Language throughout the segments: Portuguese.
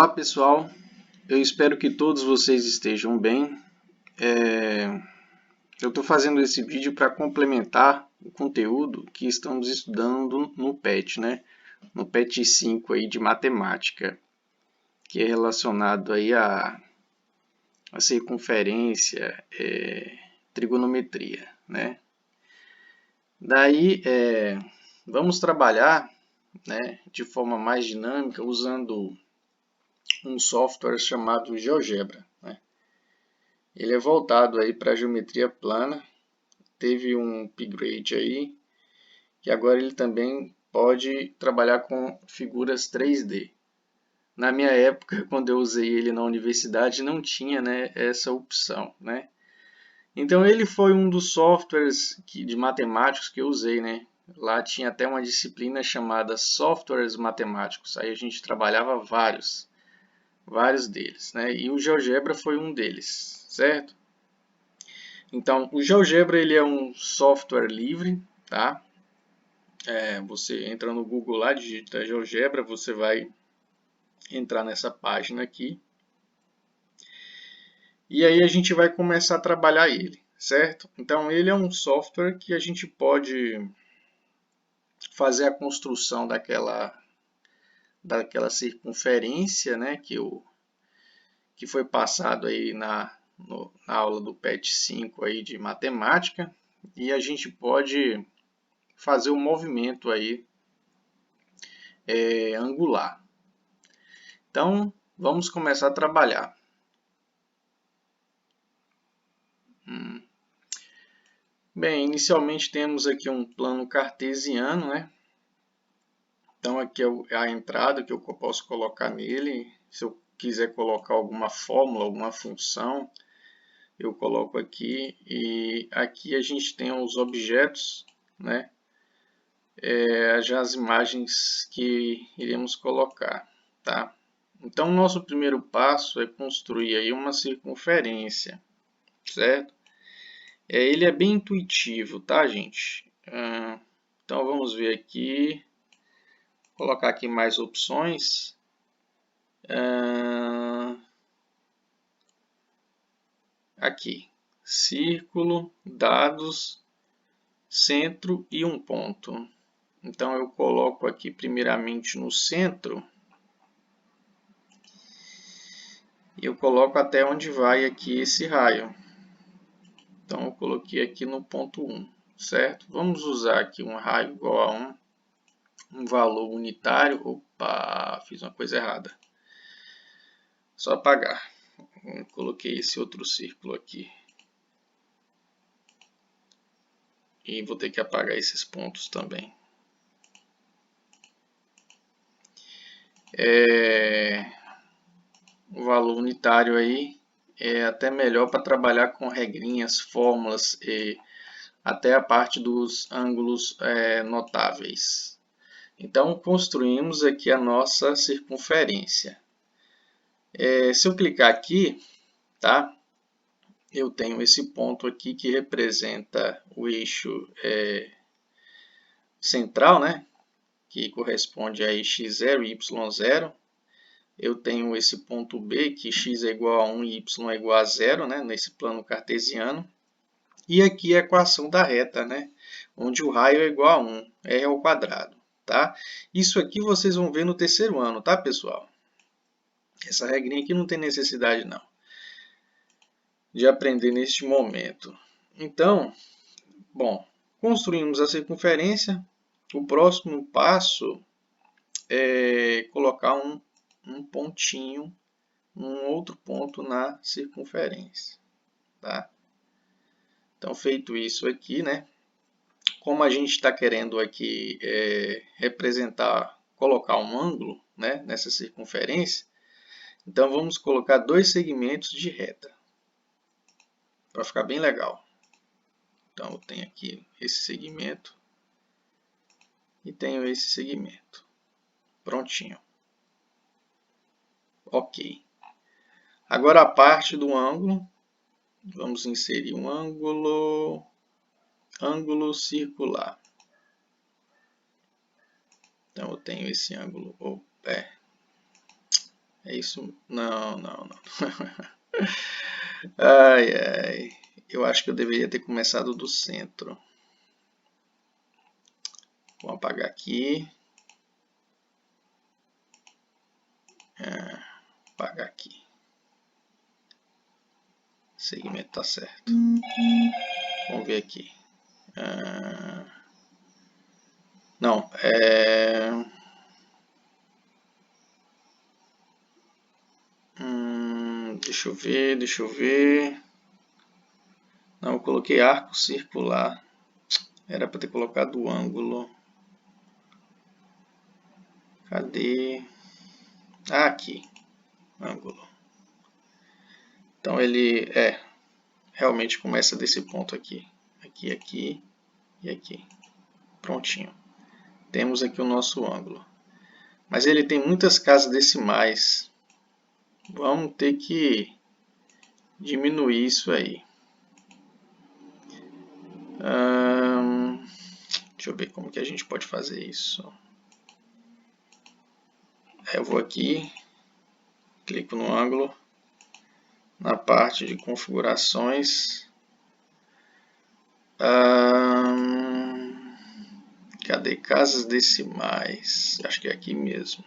Olá pessoal, eu espero que todos vocês estejam bem. Eu estou fazendo esse vídeo para complementar o conteúdo que estamos estudando no PET, né? No PET 5 aí de matemática, que é relacionado aí a circunferência, trigonometria, né? Daí vamos trabalhar, né, de forma mais dinâmica usando um software chamado GeoGebra, né? Ele é voltado aí para a geometria plana, teve um upgrade aí, que agora ele também pode trabalhar com figuras 3D. Na minha época, quando eu usei ele na universidade, não tinha, né, essa opção, né? Então ele foi um dos softwares de matemáticos que eu usei, né? Lá tinha até uma disciplina chamada softwares matemáticos, aí a gente trabalhava vários deles, né? E o GeoGebra foi um deles, certo? Então, o GeoGebra ele é um software livre, tá? Você entra no Google lá, digita GeoGebra, você vai entrar nessa página aqui. E aí a gente vai começar a trabalhar ele, certo? Então, ele é um software que a gente pode fazer a construção daquela circunferência, né? Que foi passado aí na aula do PET 5 aí de matemática. E a gente pode fazer o movimento aí angular. Então, vamos começar a trabalhar. Bem, inicialmente temos aqui um plano cartesiano, né? Então, aqui é a entrada que eu posso colocar nele. Se eu quiser colocar alguma fórmula, alguma função, eu coloco aqui. E aqui a gente tem os objetos, né? Já as imagens que iremos colocar, tá? Então, nosso primeiro passo é construir aí uma circunferência, certo? Ele é bem intuitivo, tá, gente? Então, vamos ver aqui. Vou colocar aqui mais opções. Aqui, círculo, dados, centro e um ponto. Então, eu coloco aqui primeiramente no centro. E eu coloco até onde vai aqui esse raio. Então, eu coloquei aqui no ponto 1, certo? Vamos usar aqui um raio igual a um valor unitário. Opa, fiz uma coisa errada. Só apagar. Eu coloquei esse outro círculo aqui. E vou ter que apagar esses pontos também. O valor unitário aí é até melhor para trabalhar com regrinhas, fórmulas e até a parte dos ângulos notáveis. Então, construímos aqui a nossa circunferência. Se eu clicar aqui, tá? Eu tenho esse ponto aqui que representa o eixo central, né? Que corresponde a x0 e y0. Eu tenho esse ponto B, que x é igual a 1 e y é igual a 0, né? Nesse plano cartesiano. E aqui a equação da reta, né? Onde o raio é igual a 1, r ao quadrado. Tá? Isso aqui vocês vão ver no terceiro ano, tá, pessoal? Essa regrinha aqui não tem necessidade, não, de aprender neste momento. Então, bom, construímos a circunferência. O próximo passo é colocar um pontinho, um outro ponto na circunferência. Tá? Então, feito isso aqui, né? Como a gente está querendo aqui representar, colocar um ângulo, né, nessa circunferência, então vamos colocar dois segmentos de reta, para ficar bem legal. Então eu tenho aqui esse segmento e tenho esse segmento. Prontinho. Ok. Agora a parte do ângulo, vamos inserir um ângulo circular. Então eu tenho esse ângulo, É isso? Não, não, não. Ai, ai. Eu acho que eu deveria ter começado do centro. Vou apagar aqui. Apagar aqui. Segmento tá certo. Vamos ver aqui. Não, deixa eu ver, deixa eu ver. Não, eu coloquei arco circular. Era para ter colocado o ângulo. Cadê? Ah, aqui. Ângulo. Então ele realmente começa desse ponto aqui. Aqui, aqui e aqui. Prontinho. Temos aqui o nosso ângulo. Mas ele tem muitas casas decimais. Vamos ter que diminuir isso aí. Deixa eu ver como que a gente pode fazer isso. Eu vou aqui, clico no ângulo, na parte de configurações. Cadê casas decimais? Acho que é aqui mesmo.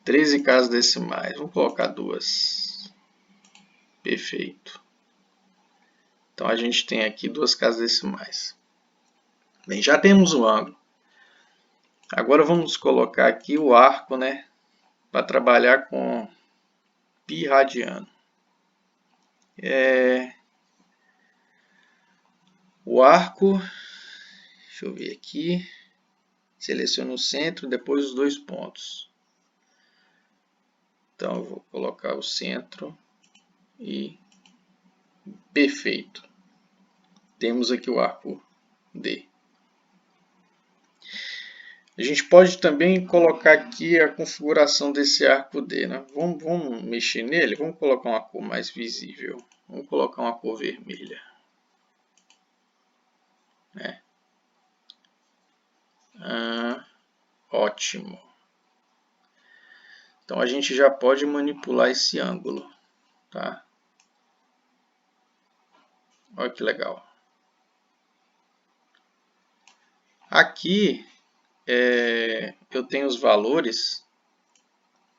13 casas decimais. Vamos colocar 2. Perfeito. Então a gente tem aqui 2 casas decimais. Bem, já temos o ângulo. Agora vamos colocar aqui o arco, né? Para trabalhar com π radiano. O arco, deixa eu ver aqui. Seleciono o centro, depois os 2 pontos. Então eu vou colocar o centro e perfeito. Temos aqui o arco D. A gente pode também colocar aqui a configuração desse arco D, né? Vamos mexer nele, vamos colocar uma cor mais visível. Vamos colocar uma cor vermelha. Ótimo. Então a gente já pode manipular esse ângulo, tá? Olha que legal. Aqui eu tenho os valores,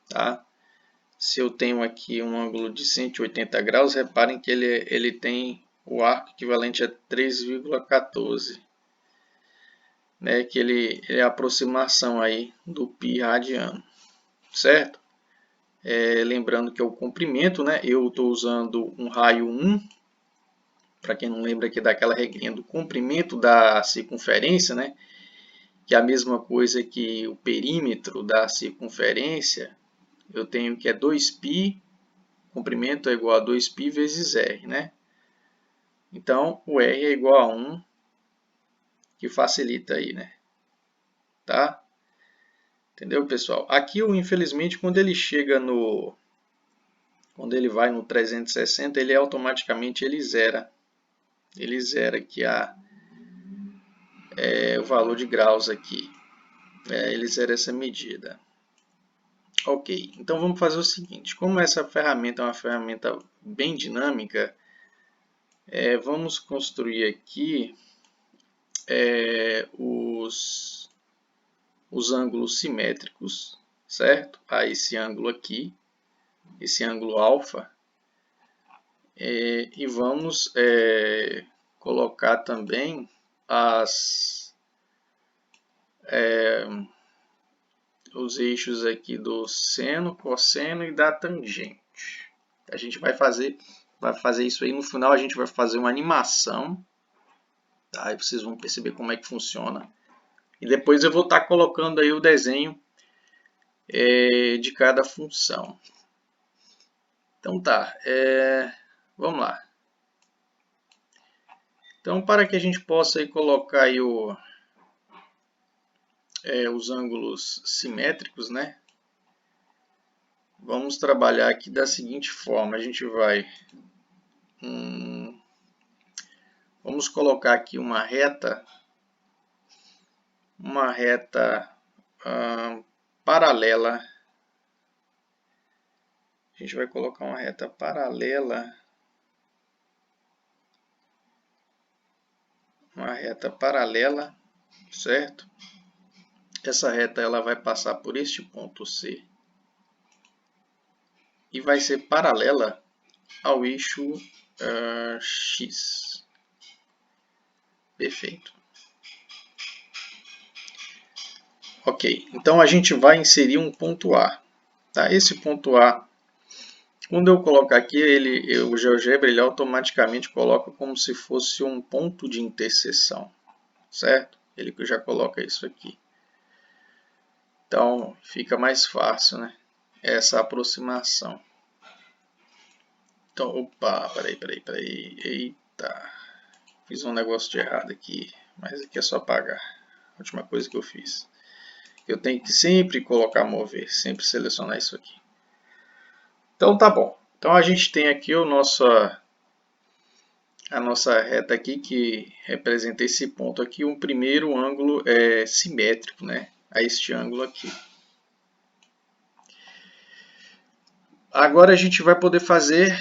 tá? Se eu tenho aqui um ângulo de 180 graus, reparem que ele tem o arco equivalente a 3,14, né? Que ele é a aproximação aí do π radiano, certo? Lembrando que é o comprimento, né? Eu estou usando um raio 1, para quem não lembra aqui daquela regrinha do comprimento da circunferência, né? Que é a mesma coisa que o perímetro da circunferência. Eu tenho que é 2π, comprimento é igual a 2π vezes r, né? Então, o r é igual a 1, que facilita aí, né? Tá? Entendeu, pessoal? Aqui, infelizmente, quando ele chega no... Quando ele vai no 360, ele automaticamente zera. Ele zera aqui o valor de graus aqui. Ele zera essa medida. Ok, então vamos fazer o seguinte. Como essa ferramenta é uma ferramenta bem dinâmica, vamos construir aqui os ângulos simétricos, certo? A esse ângulo aqui, esse ângulo alfa, e vamos colocar também os eixos aqui do seno, cosseno e da tangente. A gente vai fazer isso aí no final, a gente vai fazer uma animação, tá? Aí vocês vão perceber como é que funciona. E depois eu vou estar colocando aí o desenho de cada função. Então tá, vamos lá. Então, para que a gente possa aí colocar aí os ângulos simétricos, né? Vamos trabalhar aqui da seguinte forma. A gente vai... vamos colocar aqui uma reta paralela a gente vai colocar uma reta paralela. Uma reta paralela, certo? Essa reta ela vai passar por este ponto C e vai ser paralela ao eixo X. Perfeito. Ok, então a gente vai inserir um ponto A. Tá? Esse ponto A, quando eu colocar aqui, o GeoGebra ele automaticamente coloca como se fosse um ponto de interseção, certo? Ele já coloca isso aqui. Então fica mais fácil, né? Essa aproximação. Então, opa, peraí. Eita, fiz um negócio de errado aqui, mas aqui é só apagar. A última coisa que eu fiz. Eu tenho que sempre colocar mover, sempre selecionar isso aqui. Então tá bom. Então a gente tem aqui a nossa reta aqui que representa esse ponto aqui. O primeiro ângulo é simétrico, né, a este ângulo aqui. Agora a gente vai poder fazer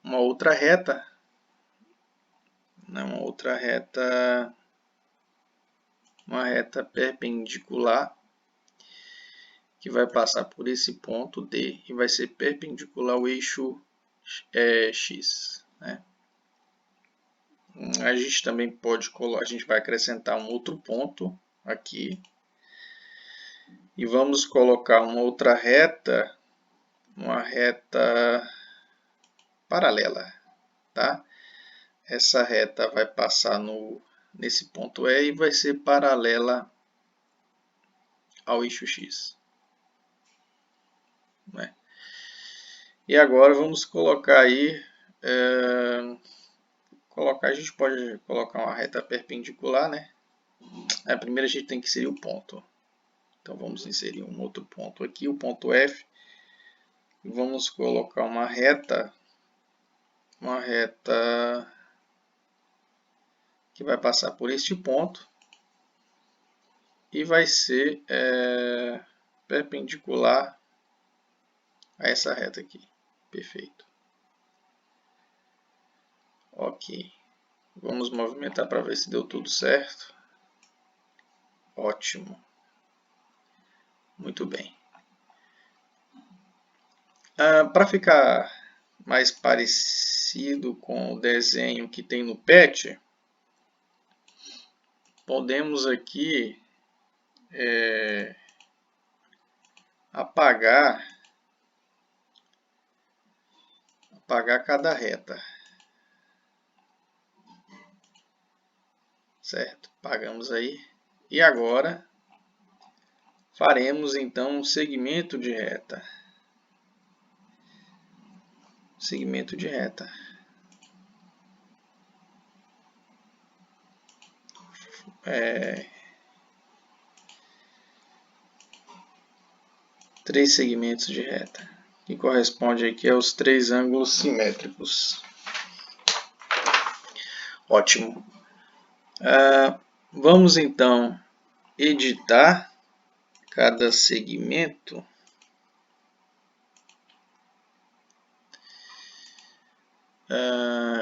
uma outra reta, uma reta perpendicular que vai passar por esse ponto D e vai ser perpendicular ao eixo X, né? A gente também pode colocar, a gente vai acrescentar um outro ponto aqui e vamos colocar uma outra reta, uma reta paralela, tá? Essa reta vai passar nesse ponto E e vai ser paralela ao eixo X, né? E agora vamos colocar aí, a gente pode colocar uma reta perpendicular, né? Primeiro a gente tem que inserir o ponto. Então vamos inserir um outro ponto aqui, o ponto F. Vamos colocar uma reta que vai passar por este ponto e vai ser perpendicular a essa reta aqui. Perfeito. Ok. Vamos movimentar para ver se deu tudo certo. Ótimo. Muito bem. Para ficar mais parecido com o desenho que tem no PET, podemos aqui apagar cada reta. Certo? Apagamos aí. E agora faremos então um segmento de reta. Segmento de reta. Três segmentos de reta, que corresponde aqui aos três ângulos simétricos. Ótimo. Vamos então editar cada segmento.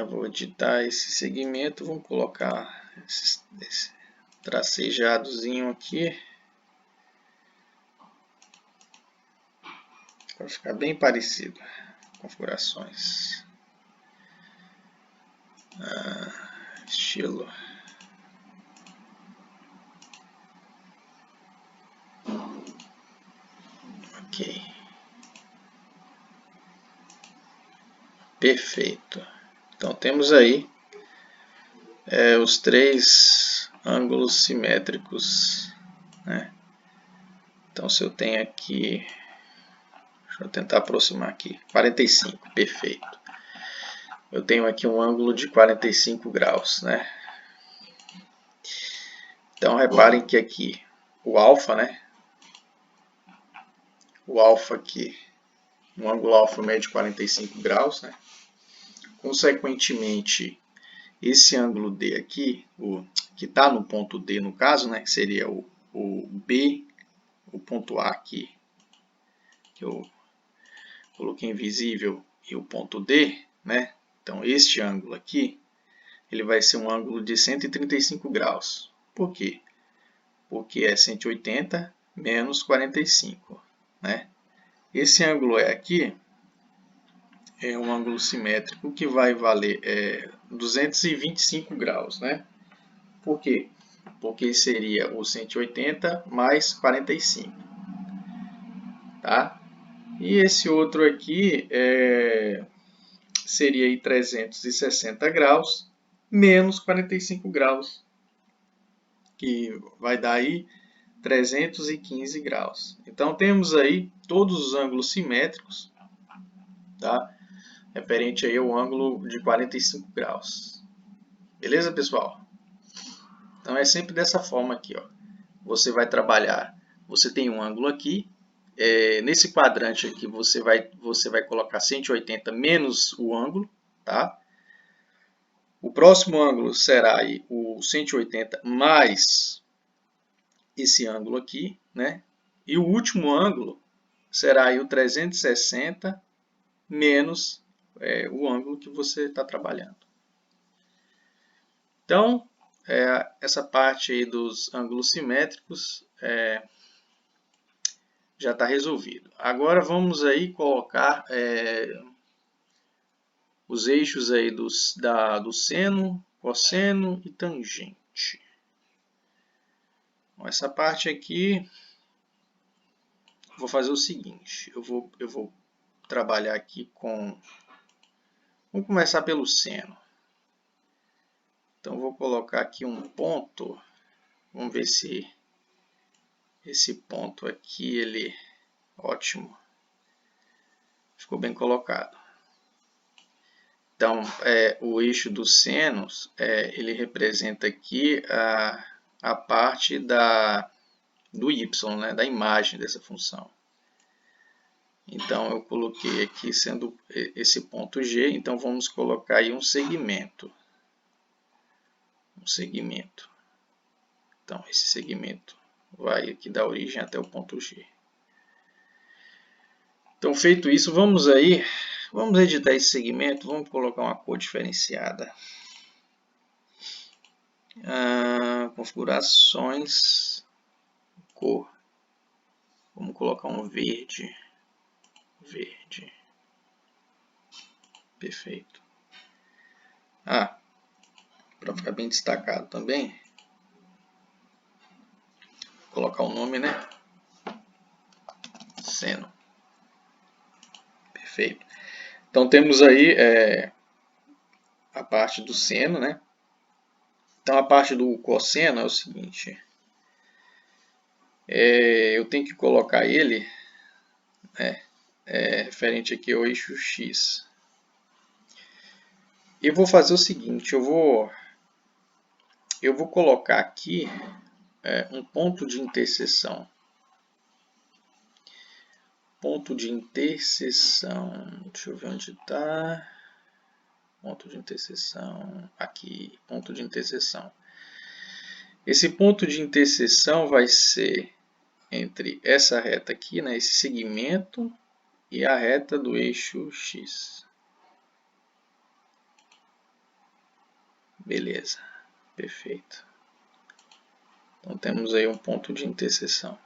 Vou editar esse segmento, vou colocar esse tracejadozinho aqui. Para ficar bem parecido. Configurações. Estilo. Ok. Perfeito. Então temos aí os três ângulos simétricos, né? Então se eu tenho aqui, deixa eu tentar aproximar aqui, 45, perfeito. Eu tenho aqui um ângulo de 45 graus, né? Então reparem que aqui o alfa, né? O alfa aqui, um ângulo alfa médio de 45 graus, né? Consequentemente, esse ângulo D aqui, que está no ponto D no caso, né, que seria o B, o ponto A aqui, que eu coloquei invisível e o ponto D, né? Então este ângulo aqui, ele vai ser um ângulo de 135 graus. Por quê? Porque é 180 menos 45, né? Esse ângulo aqui é um ângulo simétrico que vai valer 225 graus, né? Por quê? Porque seria o 180 mais 45, tá? E esse outro aqui seria aí 360 graus menos 45 graus, que vai dar aí 315 graus. Então temos aí todos os ângulos simétricos, tá? Referente aí ao ângulo de 45 graus. Beleza, pessoal? Então é sempre dessa forma aqui, ó. Você vai trabalhar, você tem um ângulo aqui, nesse quadrante aqui você vai colocar 180 menos o ângulo, tá? O próximo ângulo será aí o 180 mais esse ângulo aqui, né? E o último ângulo será aí o 360 menos o ângulo que você está trabalhando. Então, essa parte aí dos ângulos simétricos já está resolvido. Agora vamos aí colocar os eixos aí do seno, cosseno e tangente. Bom, essa parte aqui, vou fazer o seguinte, eu vou trabalhar aqui com... Vamos começar pelo seno. Então vou colocar aqui um ponto, vamos ver se esse ponto aqui, ele, ótimo, ficou bem colocado. Então, o eixo dos senos, ele representa aqui a parte do y, né, da imagem dessa função. Então, eu coloquei aqui sendo esse ponto G, então vamos colocar aí um segmento. Um segmento. Então, esse segmento vai aqui dar origem até o ponto G. Então, feito isso, vamos editar esse segmento, vamos colocar uma cor diferenciada. Configurações, cor. Vamos colocar um verde. Verde. Perfeito. Para ficar bem destacado também, vou colocar o nome, né? Seno. Perfeito. Então temos aí a parte do seno, né? Então a parte do cosseno é o seguinte, eu tenho que colocar ele referente aqui ao eixo X. E vou fazer o seguinte, eu vou colocar aqui um ponto de interseção. Ponto de interseção, deixa eu ver onde está. Ponto de interseção, aqui, ponto de interseção. Esse ponto de interseção vai ser entre essa reta aqui, né, esse segmento, e a reta do eixo X. Beleza, perfeito. Então temos aí um ponto de interseção.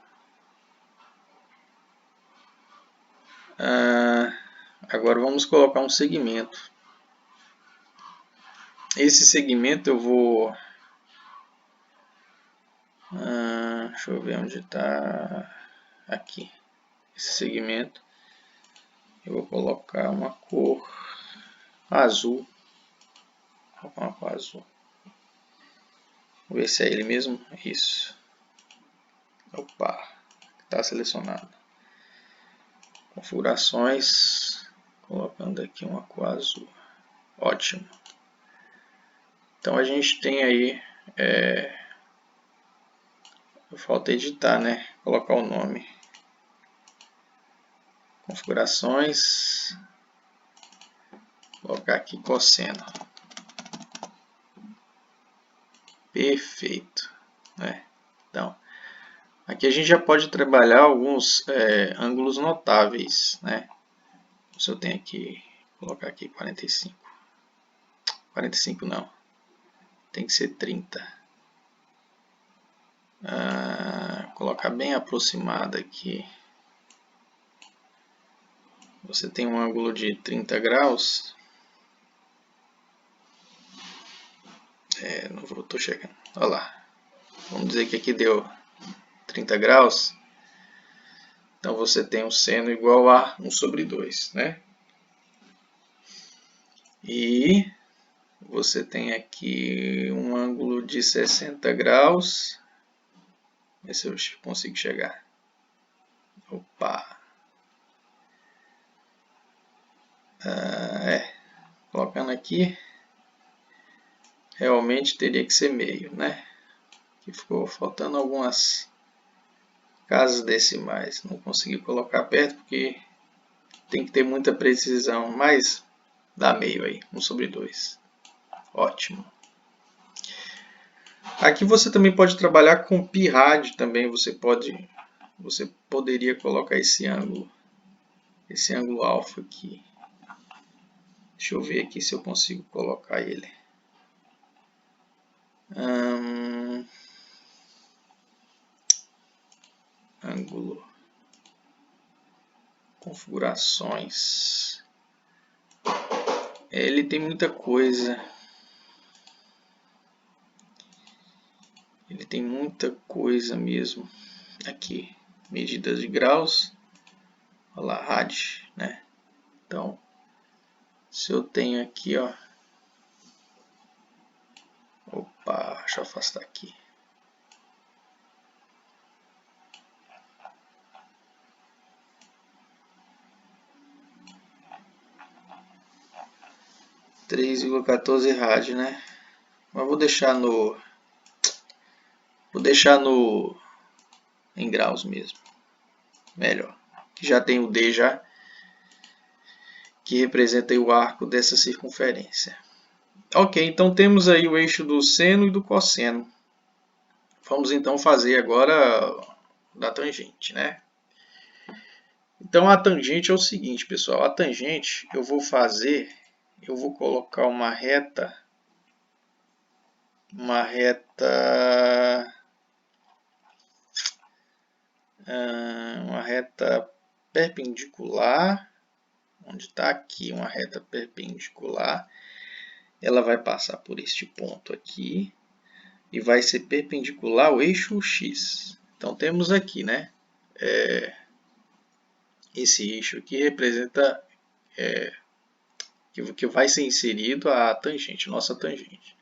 Agora vamos colocar um segmento. Esse segmento eu vou... deixa eu ver onde está. Aqui. Esse segmento. Eu vou colocar uma cor azul. Vou colocar uma cor azul. Vou ver se é ele mesmo. Isso. Opa. Está selecionado. Configurações. Colocando aqui uma cor azul. Ótimo. Então a gente tem aí... falta editar, né? Colocar o nome. Configurações. Colocar aqui cosseno. Perfeito. Então, aqui a gente já pode trabalhar alguns ângulos notáveis, né? Se eu tenho que colocar aqui 45. 45 não. Tem que ser 30. Colocar bem aproximado aqui. Você tem um ângulo de 30 graus. Não estou chegando. Olha lá. Vamos dizer que aqui deu 30 graus. Então você tem um seno igual a 1 sobre 2, né? E você tem aqui um ângulo de 60 graus. Ver se eu consigo chegar. Opa! Colocando aqui, realmente teria que ser meio, né? Aqui ficou faltando algumas casas decimais. Não consegui colocar perto porque tem que ter muita precisão, mas dá meio aí, 1 sobre 2. Ótimo. Aqui você também pode trabalhar com pi-rádio também, você poderia colocar esse ângulo alfa aqui. Deixa eu ver aqui se eu consigo colocar ele. Ângulo. Configurações. Ele tem muita coisa. Ele tem muita coisa mesmo. Aqui, medidas de graus. Olha lá, rádio, né? Então, se eu tenho aqui, ó. Opa, deixa eu afastar aqui. (3,14 rádio, né? Mas vou deixar em graus mesmo. Melhor. Que já tem o D já, que representa o arco dessa circunferência. Ok, então temos aí o eixo do seno e do cosseno. Vamos então fazer agora da tangente, né? Então a tangente é o seguinte, pessoal. A tangente eu vou colocar uma reta perpendicular. Onde está aqui uma reta perpendicular, ela vai passar por este ponto aqui e vai ser perpendicular ao eixo X. Então temos aqui, né? Esse eixo aqui representa que vai ser inserido a tangente, nossa tangente.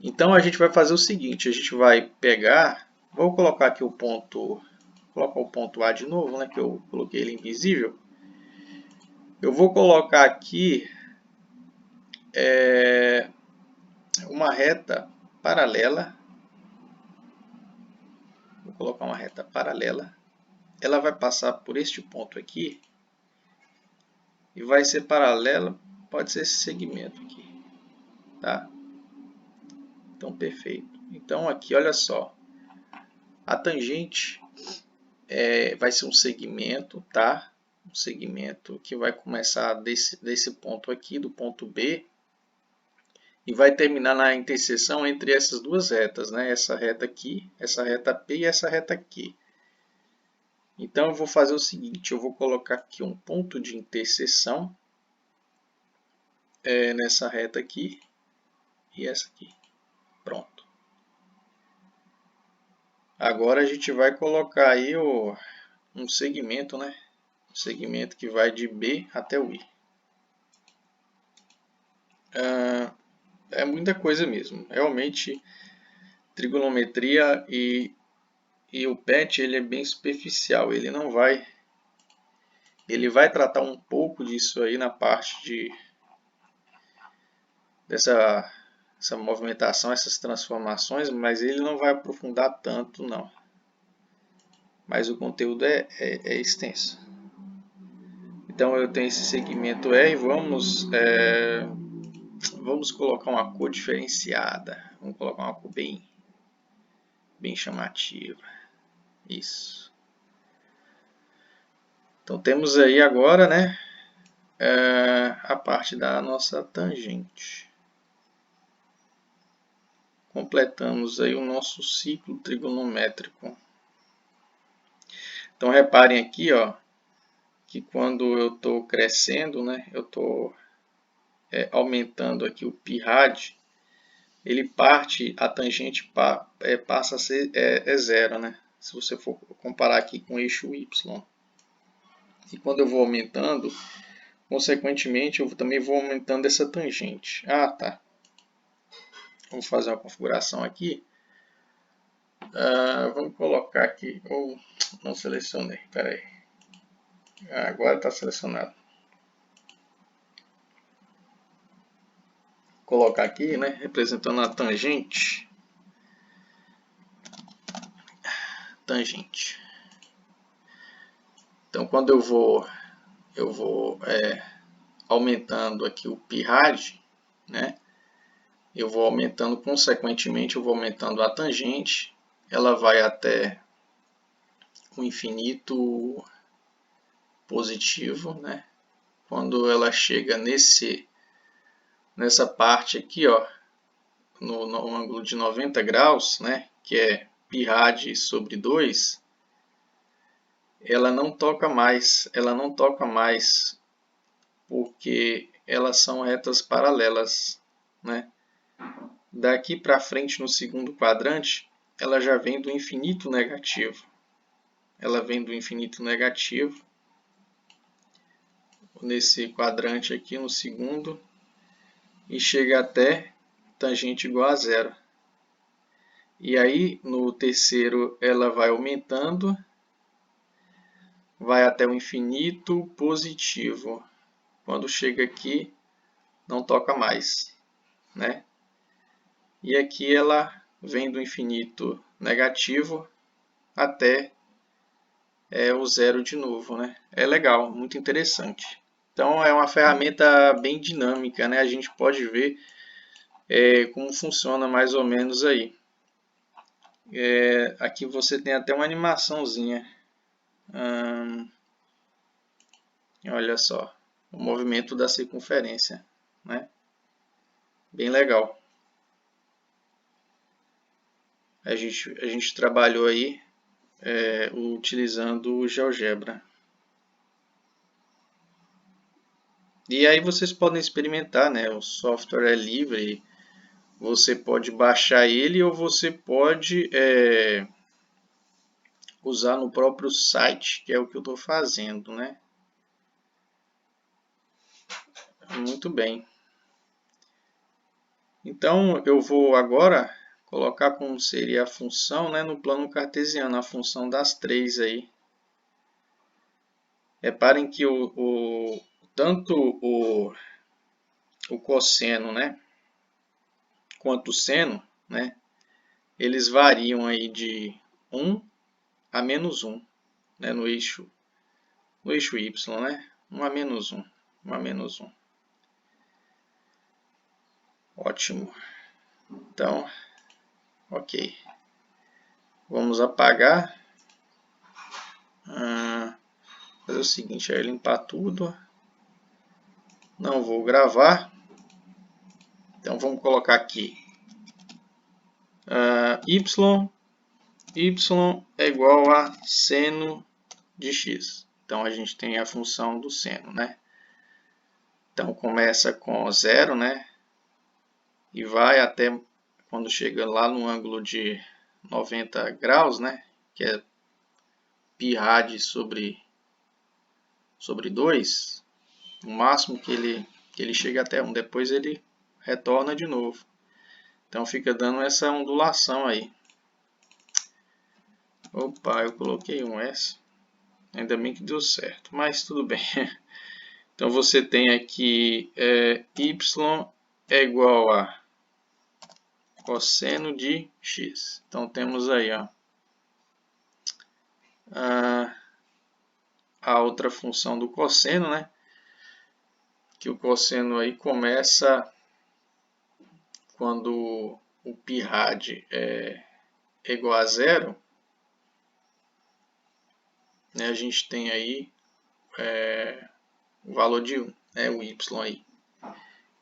Então a gente vai fazer o seguinte, a gente vai pegar, vou colocar aqui o ponto A de novo, né? Que eu coloquei ele invisível. Eu vou colocar aqui uma reta paralela. Vou colocar uma reta paralela. Ela vai passar por este ponto aqui e vai ser paralela, pode ser esse segmento aqui, tá? Então, perfeito. Então, aqui, olha só, a tangente vai ser um segmento, tá? Um segmento que vai começar desse ponto aqui, do ponto B, e vai terminar na interseção entre essas duas retas, né? Essa reta aqui, essa reta P e essa reta aqui. Então, eu vou fazer o seguinte, eu vou colocar aqui um ponto de interseção nessa reta aqui e essa aqui. Pronto. Agora a gente vai colocar aí um segmento, né? Um segmento que vai de B até o I. É muita coisa mesmo. Realmente, trigonometria e o PET ele é bem superficial. Ele vai tratar um pouco disso aí na parte dessa movimentação, essas transformações, mas ele não vai aprofundar tanto, não. Mas o conteúdo é extenso. Então eu tenho esse segmento E e vamos colocar uma cor diferenciada. Vamos colocar uma cor bem chamativa. Isso. Então temos aí agora, né, a parte da nossa tangente. Completamos aí o nosso ciclo trigonométrico. Então reparem aqui, ó, que quando eu estou crescendo, né, eu estou aumentando aqui o πrad, ele parte, a tangente passa a ser zero, né? Se você for comparar aqui com o eixo y. E quando eu vou aumentando, consequentemente eu também vou aumentando essa tangente. Ah, tá. Vamos fazer uma configuração aqui. Vamos colocar aqui. Não selecionei, espera aí. Agora está selecionado. Vou colocar aqui, né, representando a tangente. Então, quando eu vou aumentando aqui o πrad, né, eu vou aumentando, consequentemente, eu vou aumentando a tangente, ela vai até o infinito positivo, né? Quando ela chega nessa parte aqui, ó, no ângulo de 90 graus, né, que é πrad sobre 2, ela não toca mais, porque elas são retas paralelas, né? Daqui para frente, no segundo quadrante, ela já vem do infinito negativo. Nesse quadrante aqui, no segundo, e chega até tangente igual a zero. E aí, no terceiro, ela vai aumentando, vai até o infinito positivo. Quando chega aqui, não toca mais, né? E aqui ela vem do infinito negativo até o zero de novo, né? É legal, muito interessante. Então é uma ferramenta bem dinâmica, né? A gente pode ver como funciona mais ou menos aí. Aqui você tem até uma animaçãozinha. Olha só, o movimento da circunferência, né? Bem legal. A gente trabalhou aí utilizando o GeoGebra. E aí vocês podem experimentar, né? O software é livre, você pode baixar ele ou você pode usar no próprio site, que é o que eu estou fazendo, né? Muito bem. Então eu vou agora colocar como seria a função, né, no plano cartesiano, a função das três aí. Reparem que tanto o cosseno, né, quanto o seno, né, eles variam aí de 1 a menos 1, né, no eixo y, né, 1 a menos 1, 1 a menos 1. Ótimo. Então, ok. Vamos apagar. Fazer o seguinte, é limpar tudo. Não vou gravar. Então vamos colocar aqui y é igual a seno de x. Então a gente tem a função do seno, né? Então começa com 0, né? E vai até quando chega lá no ângulo de 90 graus, né? Que é πrad sobre 2. O máximo que ele chega até 1. Depois ele retorna de novo. Então fica dando essa ondulação aí. Opa, eu coloquei um S. Ainda bem que deu certo, mas tudo bem. Então você tem aqui y é igual a cosseno de x. Então temos aí ó, a outra função do cosseno, né? Que o cosseno aí começa quando o πrad é igual a zero. Né? A gente tem aí o valor de 1, né, o y aí,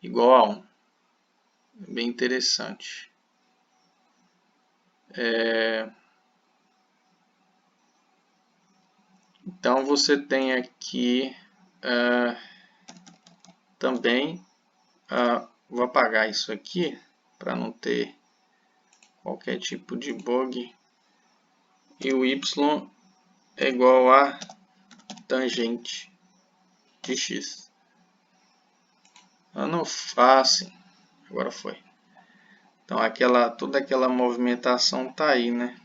igual a 1. Bem interessante. Então você tem aqui também, vou apagar isso aqui para não ter qualquer tipo de bug. E o y é igual a tangente de x. Não faço. Agora foi. Então toda aquela movimentação está aí, né?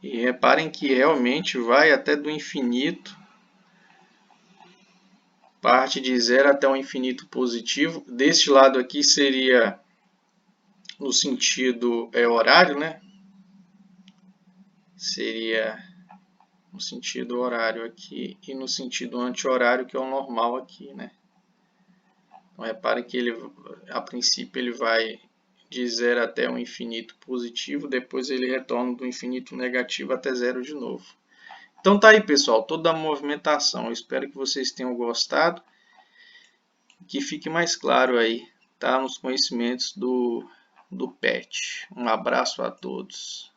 E reparem que realmente vai até do infinito. Parte de 0 até o infinito positivo. Deste lado aqui seria no sentido horário, né? Seria no sentido horário aqui e no sentido anti-horário, que é o normal aqui, né? Então, reparem que a princípio ele vai de 0 até o infinito positivo, depois ele retorna do infinito negativo até 0 de novo. Então tá aí, pessoal, toda a movimentação. Eu espero que vocês tenham gostado, que fique mais claro aí, tá, nos conhecimentos do PET. Um abraço a todos.